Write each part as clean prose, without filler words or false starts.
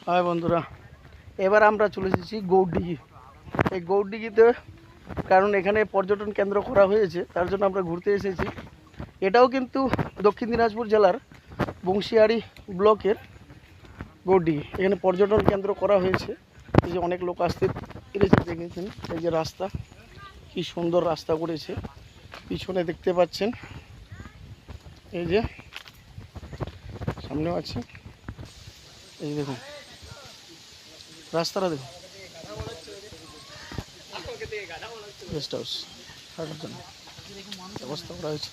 High বন্ধুরা, এবার আমরা চলে এসেছি গৌরডিঘি। এই গৌরডিঘিতে কারণ এখানে পর্যটন কেন্দ্র করা হয়েছে, তার জন্য আমরা ঘুরতে এসেছি। এটাও কিন্তু দক্ষিণ দিনাজপুর জেলার বংশিয়ারি ব্লকের গৌরডিঘি। এখানে পর্যটন কেন্দ্র করা হয়েছে। এই যে অনেক লোক আসতে পেরেছে, দেখেছেন এই যে রাস্তা, কি সুন্দর রাস্তা করেছে। পিছনে দেখতে পাচ্ছেন, এই যে সামনেও আছে, এই দেখুন রাস্তাটা দেখুন। গেস্ট হাউস থাকার জন্য ব্যবস্থা করা হয়েছে।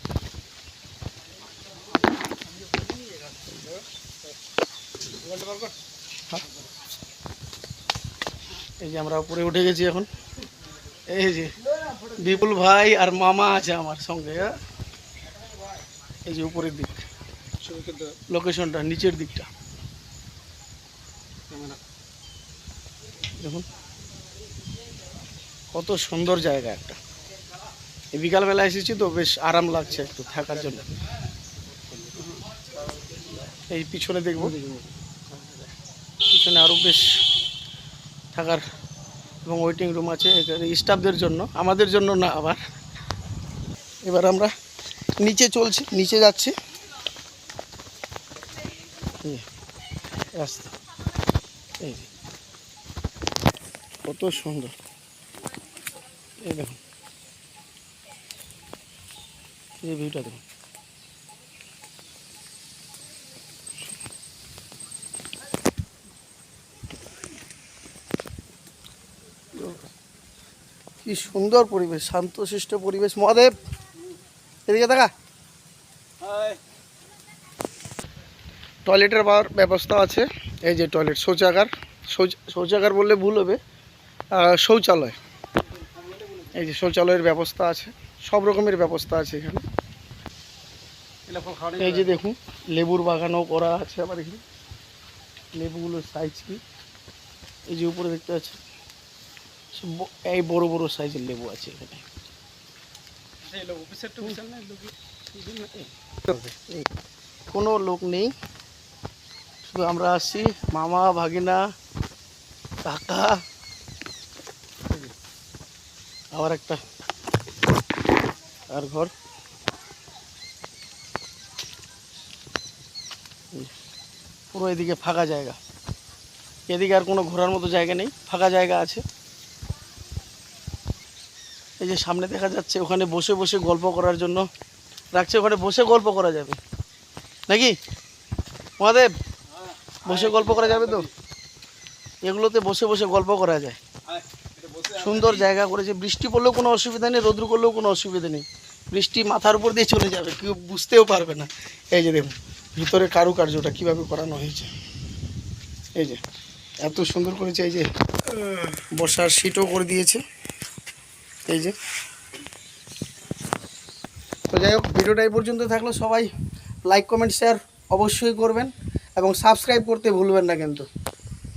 এই যে আমরা উপরে উঠে গেছি এখন। এই যে বিপুল ভাই আর মামা আছে আমার সঙ্গে। এই যে উপরের দিক লোকেশনটা, নিচের দিকটা দেখুন, কত সুন্দর জায়গা একটা। এই বিকালবেলা এসেছি তো বেশ আরাম লাগছে একটু থাকার জন্য। এই পিছনে দেখবো, পিছনে আরও বেশ থাকার এবং ওয়েটিং রুম আছে এখানে স্টাফদের জন্য, আমাদের জন্য না। আবার এবার আমরা নিচে চলছি, নিচে যাচ্ছি। রাস্তা এই যে কত সুন্দর, এই দেখুন এই ভিউটা দেখুন। কি সুন্দর পরিবেশ, শান্তশিষ্ট পরিবেশ। মহাদেব এদিকে দেখা। টয়লেটের ব্যবস্থা আছে। এই যে টয়লেট, শৌচাগার, শৌচাগার বললে ভুল হবে, শৌচালয়। এই যে শৌচালয়ের ব্যবস্থা আছে, সব রকমের ব্যবস্থা আছে এখানে। এই যে দেখুন লেবুর বাগানও করা আছে। আবার এখানে লেবুগুলোর সাইজ কি, এই যে উপরে দেখতে পাচ্ছেন, এই বড় বড় সাইজের লেবু আছে এখানে। কোনো লোক নেই, শুধু আমরা আসছি, মামা, ভাগিনা, কাকা, আবার একটা আর ঘর। পুরো এদিকে ফাঁকা জায়গা, এদিকে আর কোনো ঘোরার মতো জায়গা নেই, ফাঁকা জায়গা আছে। এই যে সামনে দেখা যাচ্ছে, ওখানে বসে বসে গল্প করার জন্য রাখছে, ওখানে বসে গল্প করা যাবে নাকি মহাদেব? বসে গল্প করা যাবে তো? এগুলোতে বসে বসে গল্প করা যায়, সুন্দর জায়গা করেছে। বৃষ্টি পড়লেও কোনো অসুবিধা নেই, রৌদ্র করলেও কোনো অসুবিধা নেই। বৃষ্টি মাথার উপর দিয়ে চলে যাবে, কেউ বুঝতেও পারবে না। এই যে দেখুন ভিতরে কারুকার্যটা কীভাবে করানো হয়েছে, এই যে এত সুন্দর করেছে। এই যে বসার সিটও করে দিয়েছে। এই যে, তো যাই হোক, ভিডিওটা এই পর্যন্ত থাকলো। সবাই লাইক, কমেন্ট, শেয়ার অবশ্যই করবেন এবং সাবস্ক্রাইব করতে ভুলবেন না কিন্তু।